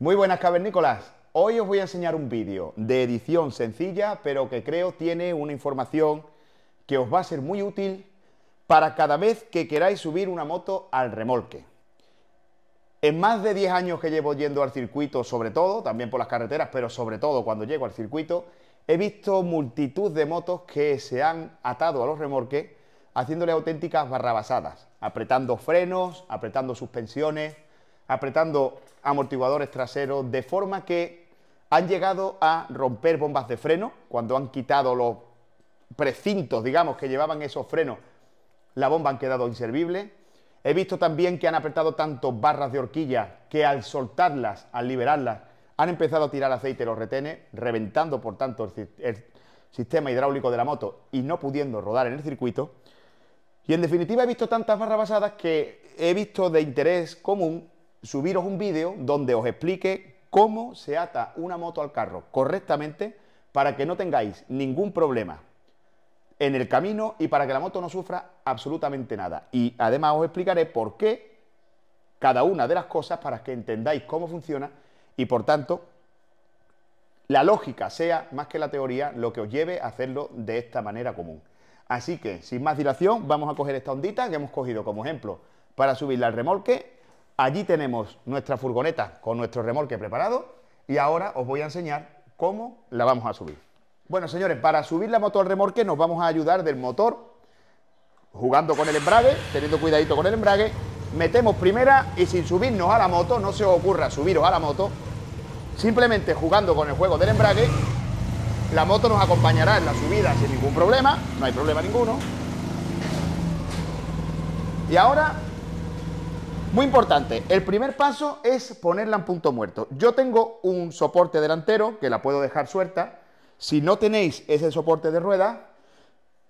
Muy buenas, cavernícolas. Hoy os voy a enseñar un vídeo de edición sencilla, pero que creo tiene una información que os va a ser muy útil para cada vez que queráis subir una moto al remolque. En más de 10 años que llevo yendo al circuito, sobre todo, también por las carreteras, pero sobre todo cuando llego al circuito, he visto multitud de motos que se han atado a los remolques haciéndole auténticas barrabasadas, apretando frenos, apretando suspensiones, apretando amortiguadores traseros, de forma que han llegado a romper bombas de freno. Cuando han quitado los precintos, digamos, que llevaban esos frenos, la bomba han quedado inservible. He visto también que han apretado tanto barras de horquilla que al soltarlas, al liberarlas, han empezado a tirar aceite los retenes, reventando por tanto el sistema hidráulico de la moto y no pudiendo rodar en el circuito. Y en definitiva he visto tantas barrabasadas que he visto de interés común subiros un vídeo donde os explique cómo se ata una moto al carro correctamente para que no tengáis ningún problema en el camino y para que la moto no sufra absolutamente nada. Y además os explicaré por qué cada una de las cosas para que entendáis cómo funciona y por tanto la lógica sea más que la teoría lo que os lleve a hacerlo de esta manera común. Así que sin más dilación vamos a coger esta ondita que hemos cogido como ejemplo para subirla al remolque. Allí tenemos nuestra furgoneta con nuestro remolque preparado y ahora os voy a enseñar cómo la vamos a subir. Bueno, señores, para subir la moto al remolque nos vamos a ayudar del motor, jugando con el embrague, teniendo cuidadito con el embrague. Metemos primera y sin subirnos a la moto, no se os ocurra subiros a la moto, simplemente jugando con el juego del embrague, la moto nos acompañará en la subida sin ningún problema, no hay problema ninguno. Y ahora, muy importante, el primer paso es ponerla en punto muerto. Yo tengo un soporte delantero que la puedo dejar suelta. Si no tenéis ese soporte de ruedas,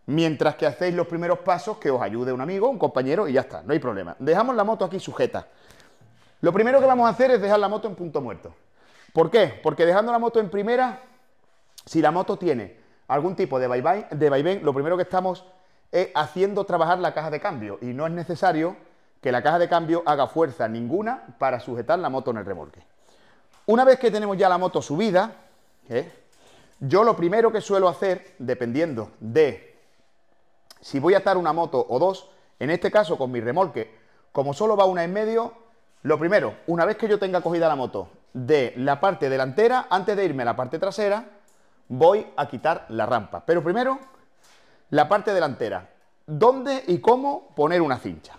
mientras que hacéis los primeros pasos, que os ayude un amigo, un compañero y ya está, no hay problema. Dejamos la moto aquí sujeta. Lo primero que vamos a hacer es dejar la moto en punto muerto. ¿Por qué? Porque dejando la moto en primera, si la moto tiene algún tipo de vaivén, lo primero que estamos es haciendo trabajar la caja de cambio y no es necesario que la caja de cambio haga fuerza ninguna para sujetar la moto en el remolque. Una vez que tenemos ya la moto subida, yo lo primero que suelo hacer, dependiendo de si voy a atar una moto o dos, en este caso con mi remolque, como solo va una en medio, lo primero, una vez que yo tenga cogida la moto de la parte delantera, antes de irme a la parte trasera, voy a quitar la rampa. Pero primero, la parte delantera. ¿Dónde y cómo poner una cincha?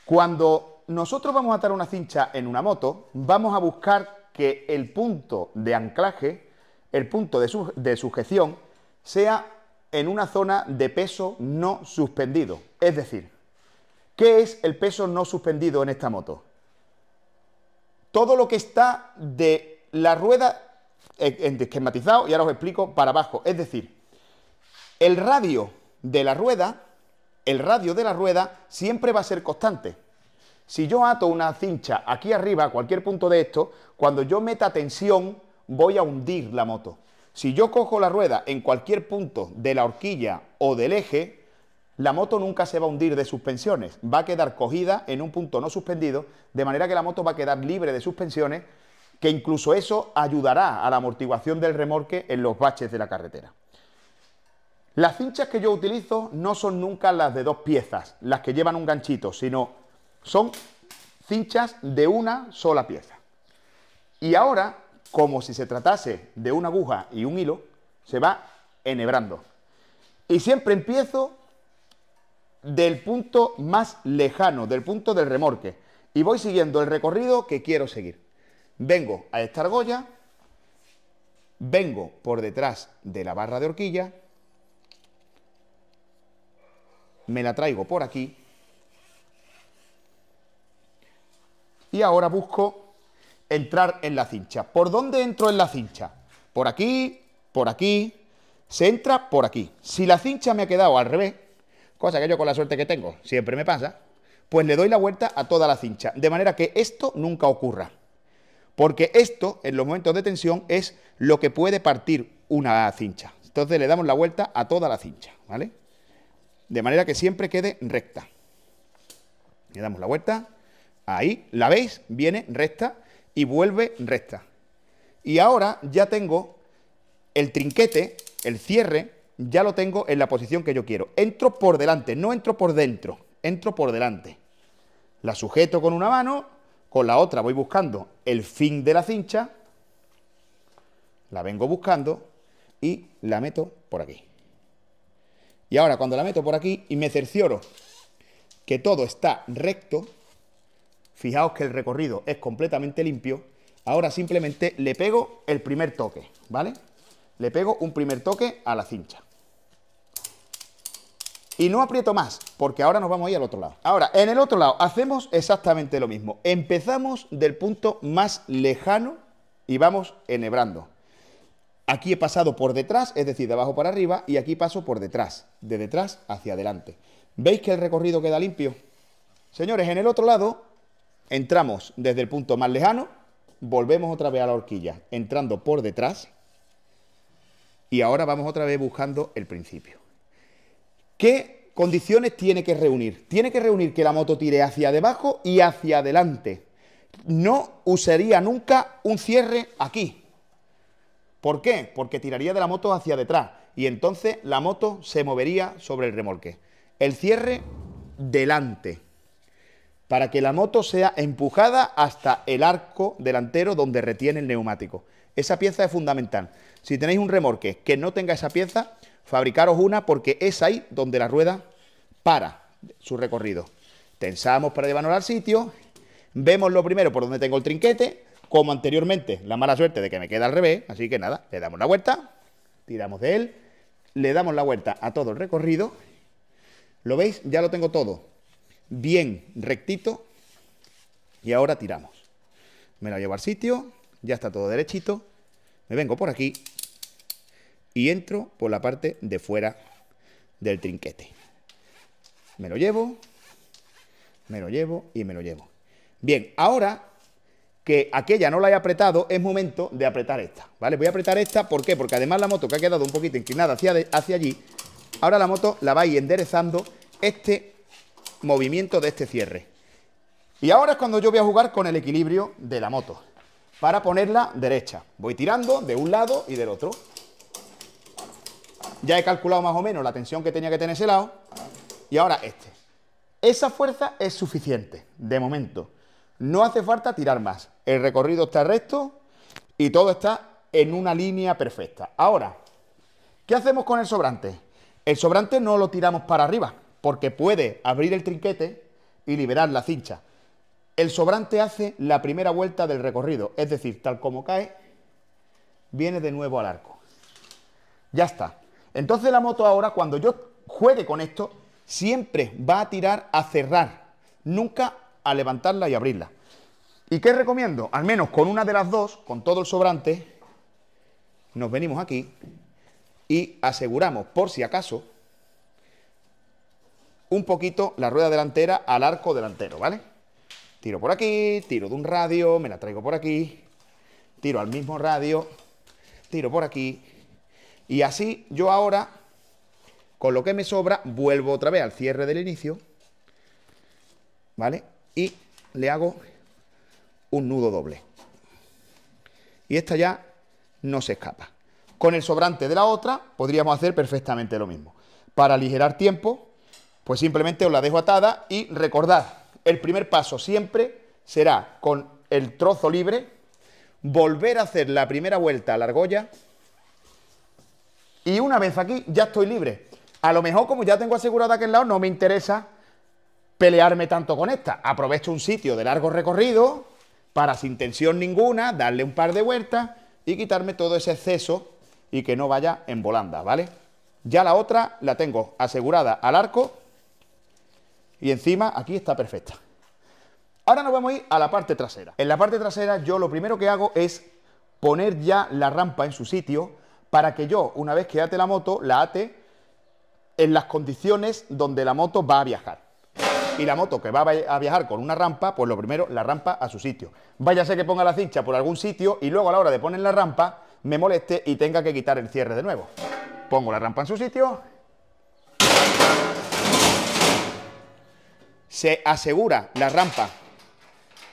Cuando nosotros vamos a atar una cincha en una moto, vamos a buscar que el punto de anclaje, el punto de sujeción, sea en una zona de peso no suspendido. Es decir, ¿qué es el peso no suspendido en esta moto? Todo lo que está de la rueda esquematizado, y ahora os explico, para abajo. Es decir, el radio de la rueda siempre va a ser constante. Si yo ato una cincha aquí arriba, a cualquier punto de esto, cuando yo meta tensión, voy a hundir la moto. Si yo cojo la rueda en cualquier punto de la horquilla o del eje, la moto nunca se va a hundir de suspensiones. Va a quedar cogida en un punto no suspendido, de manera que la moto va a quedar libre de suspensiones, que incluso eso ayudará a la amortiguación del remolque en los baches de la carretera. Las cinchas que yo utilizo no son nunca las de dos piezas, las que llevan un ganchito, sino son cinchas de una sola pieza. Y ahora, como si se tratase de una aguja y un hilo, se va enhebrando. Y siempre empiezo del punto más lejano, del punto del remolque, y voy siguiendo el recorrido que quiero seguir. Vengo a esta argolla, vengo por detrás de la barra de horquilla, me la traigo por aquí y ahora busco entrar en la cincha. ¿Por dónde entro en la cincha? Por aquí, se entra por aquí. Si la cincha me ha quedado al revés, cosa que yo con la suerte que tengo siempre me pasa, pues le doy la vuelta a toda la cincha, de manera que esto nunca ocurra. Porque esto, en los momentos de tensión, es lo que puede partir una cincha. Entonces le damos la vuelta a toda la cincha, ¿vale? De manera que siempre quede recta. Le damos la vuelta, ahí, ¿la veis? Viene recta y vuelve recta. Y ahora ya tengo el trinquete, el cierre, ya lo tengo en la posición que yo quiero. Entro por delante, no entro por dentro, entro por delante. La sujeto con una mano, con la otra voy buscando el fin de la cincha, la vengo buscando y la meto por aquí. Y ahora cuando la meto por aquí y me cercioro que todo está recto, fijaos que el recorrido es completamente limpio, ahora simplemente le pego el primer toque, ¿vale? Le pego un primer toque a la cincha. Y no aprieto más, porque ahora nos vamos a ir al otro lado. Ahora, en el otro lado hacemos exactamente lo mismo. Empezamos del punto más lejano y vamos enhebrando. Aquí he pasado por detrás, es decir, de abajo para arriba, y aquí paso por detrás, de detrás hacia adelante. ¿Veis que el recorrido queda limpio? Señores, en el otro lado entramos desde el punto más lejano, volvemos otra vez a la horquilla, entrando por detrás, y ahora vamos otra vez buscando el principio. ¿Qué condiciones tiene que reunir? Tiene que reunir que la moto tire hacia debajo y hacia adelante. No usaría nunca un cierre aquí. ¿Por qué? Porque tiraría de la moto hacia detrás y entonces la moto se movería sobre el remolque. El cierre delante, para que la moto sea empujada hasta el arco delantero donde retiene el neumático. Esa pieza es fundamental. Si tenéis un remolque que no tenga esa pieza, fabricaros una porque es ahí donde la rueda para su recorrido. Tensamos para llevarnos al sitio, vemos lo primero por donde tengo el trinquete, como anteriormente, la mala suerte de que me queda al revés, así que nada, le damos la vuelta, tiramos de él, le damos la vuelta a todo el recorrido, ¿lo veis? Ya lo tengo todo bien rectito y ahora tiramos. Me lo llevo al sitio, ya está todo derechito, me vengo por aquí y entro por la parte de fuera del trinquete. Me lo llevo y me lo llevo. Bien, ahora que aquella no la he apretado, es momento de apretar esta, ¿vale? Voy a apretar esta, ¿por qué? Porque además la moto que ha quedado un poquito inclinada hacia allí, ahora la moto la va a ir enderezando este movimiento de este cierre. Y ahora es cuando yo voy a jugar con el equilibrio de la moto, para ponerla derecha. Voy tirando de un lado y del otro. Ya he calculado más o menos la tensión que tenía que tener ese lado, y ahora este. Esa fuerza es suficiente, de momento. No hace falta tirar más. El recorrido está recto y todo está en una línea perfecta. Ahora, ¿qué hacemos con el sobrante? El sobrante no lo tiramos para arriba, porque puede abrir el trinquete y liberar la cincha. El sobrante hace la primera vuelta del recorrido, es decir, tal como cae, viene de nuevo al arco. Ya está. Entonces la moto ahora, cuando yo juegue con esto, siempre va a tirar a cerrar, nunca a levantarla y abrirla. ¿Y qué recomiendo? Al menos con una de las dos, con todo el sobrante, nos venimos aquí y aseguramos, por si acaso, un poquito la rueda delantera al arco delantero, ¿vale? Tiro por aquí, tiro de un radio, me la traigo por aquí, tiro al mismo radio, tiro por aquí, y así yo ahora, con lo que me sobra, vuelvo otra vez al cierre del inicio, ¿vale? Y le hago un nudo doble. Y esta ya no se escapa. Con el sobrante de la otra podríamos hacer perfectamente lo mismo. Para aligerar tiempo, pues simplemente os la dejo atada y recordad, el primer paso siempre será con el trozo libre, volver a hacer la primera vuelta a la argolla y una vez aquí ya estoy libre. A lo mejor como ya tengo asegurado aquel lado no me interesa pelearme tanto con esta. Aprovecho un sitio de largo recorrido para sin tensión ninguna darle un par de vueltas y quitarme todo ese exceso y que no vaya en volanda, ¿vale? Ya la otra la tengo asegurada al arco y encima aquí está perfecta. Ahora nos vamos a ir a la parte trasera. En la parte trasera yo lo primero que hago es poner ya la rampa en su sitio para que yo, una vez que ate la moto, la ate en las condiciones donde la moto va a viajar. Y la moto que va a viajar con una rampa, pues lo primero, la rampa a su sitio. Váyase que ponga la cincha por algún sitio y luego a la hora de poner la rampa me moleste y tenga que quitar el cierre de nuevo. Pongo la rampa en su sitio. Se asegura la rampa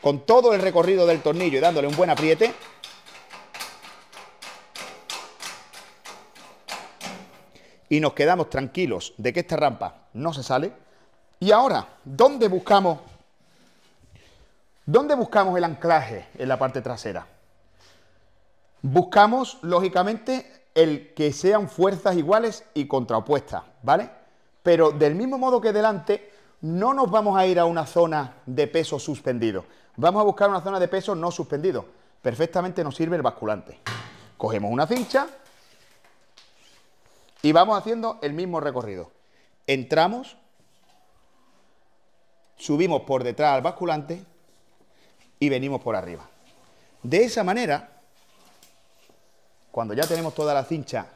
con todo el recorrido del tornillo y dándole un buen apriete. Y nos quedamos tranquilos de que esta rampa no se sale. Y ahora, ¿dónde buscamos el anclaje en la parte trasera? Buscamos, lógicamente, el que sean fuerzas iguales y contraopuestas, ¿vale? Pero del mismo modo que delante, no nos vamos a ir a una zona de peso suspendido. Vamos a buscar una zona de peso no suspendido. Perfectamente nos sirve el basculante. Cogemos una cincha y vamos haciendo el mismo recorrido. Entramos, subimos por detrás al basculante y venimos por arriba. De esa manera, cuando ya tenemos toda la cincha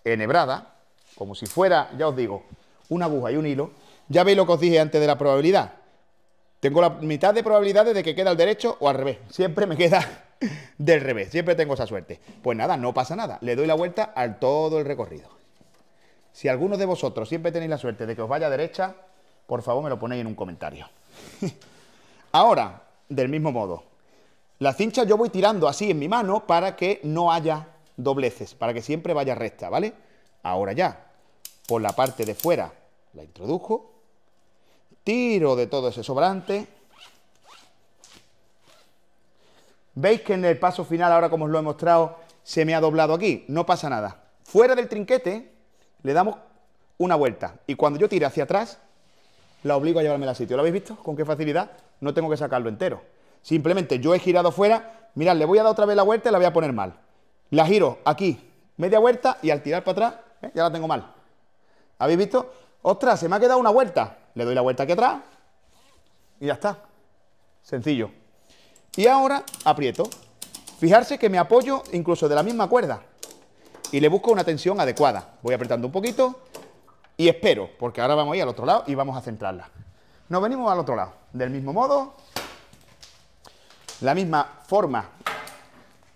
enhebrada, como si fuera, ya os digo, una aguja y un hilo, ya veis lo que os dije antes de la probabilidad. Tengo la mitad de probabilidades de que quede al derecho o al revés. Siempre me queda del revés, siempre tengo esa suerte. Pues nada, no pasa nada, le doy la vuelta a todo el recorrido. Si alguno de vosotros siempre tenéis la suerte de que os vaya a derecha, por favor me lo ponéis en un comentario. Ahora, del mismo modo, la cincha yo voy tirando así en mi mano para que no haya dobleces, para que siempre vaya recta, ¿vale? Ahora ya, por la parte de fuera la introdujo, tiro de todo ese sobrante. ¿Veis que en el paso final, ahora como os lo he mostrado, se me ha doblado aquí? No pasa nada. Fuera del trinquete le damos una vuelta y cuando yo tire hacia atrás, la obligo a llevármela al sitio. ¿Lo habéis visto? ¿Con qué facilidad? No tengo que sacarlo entero. Simplemente yo he girado fuera, mirad, le voy a dar otra vez la vuelta y la voy a poner mal. La giro aquí, media vuelta, y al tirar para atrás, ya la tengo mal. ¿Habéis visto? ¡Ostras, se me ha quedado una vuelta! Le doy la vuelta aquí atrás y ya está. Sencillo. Y ahora aprieto. Fijarse que me apoyo incluso de la misma cuerda y le busco una tensión adecuada. Voy apretando un poquito y espero, porque ahora vamos a ir al otro lado y vamos a centrarla. Nos venimos al otro lado. Del mismo modo, la misma forma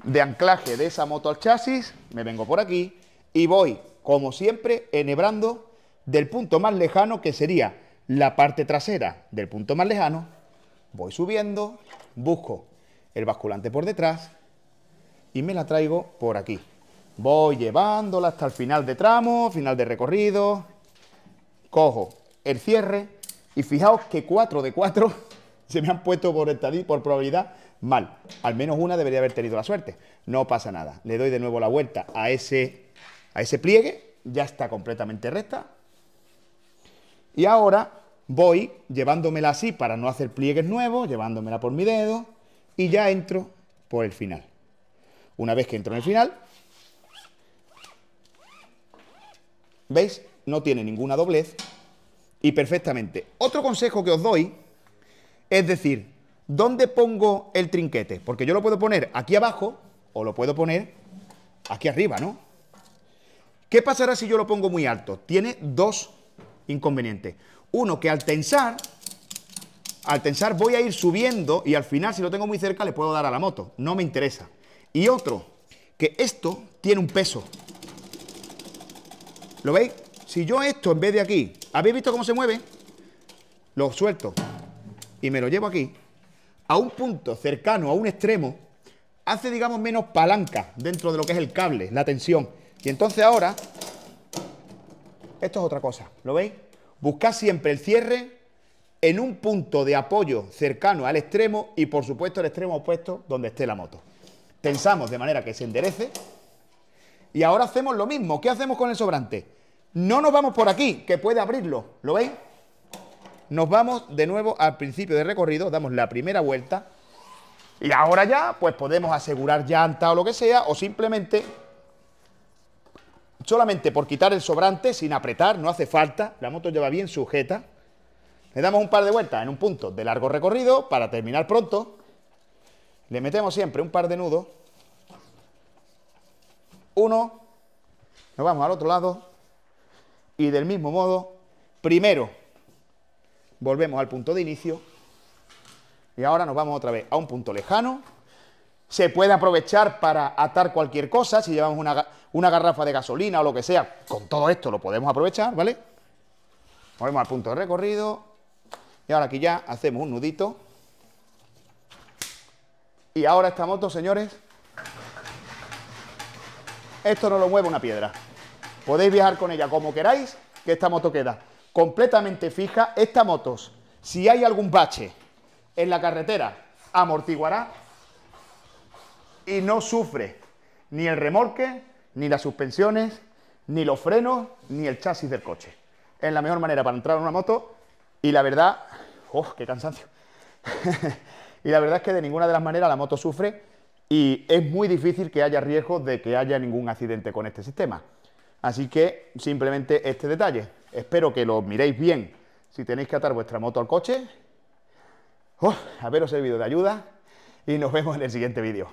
de anclaje de esa moto al chasis, me vengo por aquí y voy, como siempre, enhebrando del punto más lejano, que sería la parte trasera del punto más lejano. Voy subiendo, busco el basculante por detrás y me la traigo por aquí. Voy llevándola hasta el final de tramo, final de recorrido, cojo el cierre y fijaos que 4 de 4 se me han puesto por probabilidad mal. Al menos una debería haber tenido la suerte. No pasa nada. Le doy de nuevo la vuelta a ese pliegue. Ya está completamente recta. Y ahora voy llevándomela así para no hacer pliegues nuevos, llevándomela por mi dedo y ya entro por el final. Una vez que entro en el final, ¿veis? No tiene ninguna doblez y perfectamente. Otro consejo que os doy es decir, ¿dónde pongo el trinquete? Porque yo lo puedo poner aquí abajo o lo puedo poner aquí arriba, ¿no? ¿Qué pasará si yo lo pongo muy alto? Tiene dos inconvenientes. Uno, que al tensar voy a ir subiendo y al final, si lo tengo muy cerca, le puedo dar a la moto. No me interesa. Y otro, que esto tiene un peso. ¿Lo veis? Si yo esto en vez de aquí, ¿habéis visto cómo se mueve? Lo suelto y me lo llevo aquí, a un punto cercano a un extremo, hace, digamos, menos palanca dentro de lo que es el cable, la tensión. Y entonces ahora, esto es otra cosa, ¿lo veis? Buscad siempre el cierre en un punto de apoyo cercano al extremo y, por supuesto, el extremo opuesto donde esté la moto. Tensamos de manera que se enderece y ahora hacemos lo mismo. ¿Qué hacemos con el sobrante? No nos vamos por aquí, que puede abrirlo, ¿lo veis? Nos vamos de nuevo al principio del recorrido, damos la primera vuelta y ahora ya pues podemos asegurar llanta o lo que sea, o simplemente, solamente por quitar el sobrante sin apretar, no hace falta, la moto lleva bien sujeta, le damos un par de vueltas en un punto de largo recorrido para terminar pronto, le metemos siempre un par de nudos, uno, nos vamos al otro lado y del mismo modo, primero volvemos al punto de inicio y ahora nos vamos otra vez a un punto lejano. Se puede aprovechar para atar cualquier cosa, si llevamos una garrafa de gasolina o lo que sea, con todo esto lo podemos aprovechar, ¿vale? Volvemos al punto de recorrido y ahora aquí ya hacemos un nudito Y ahora esta moto, señores, esto no lo mueve una piedra. Podéis viajar con ella como queráis, que esta moto queda completamente fija. Esta moto, si hay algún bache en la carretera, amortiguará y no sufre ni el remolque, ni las suspensiones, ni los frenos, ni el chasis del coche. Es la mejor manera para entrar en una moto y la verdad... ¡Oh, qué cansancio! Y la verdad es que de ninguna de las maneras la moto sufre y es muy difícil que haya riesgo de que haya ningún accidente con este sistema. Así que simplemente este detalle. Espero que lo miréis bien si tenéis que atar vuestra moto al coche. Haberos servido de ayuda y nos vemos en el siguiente vídeo.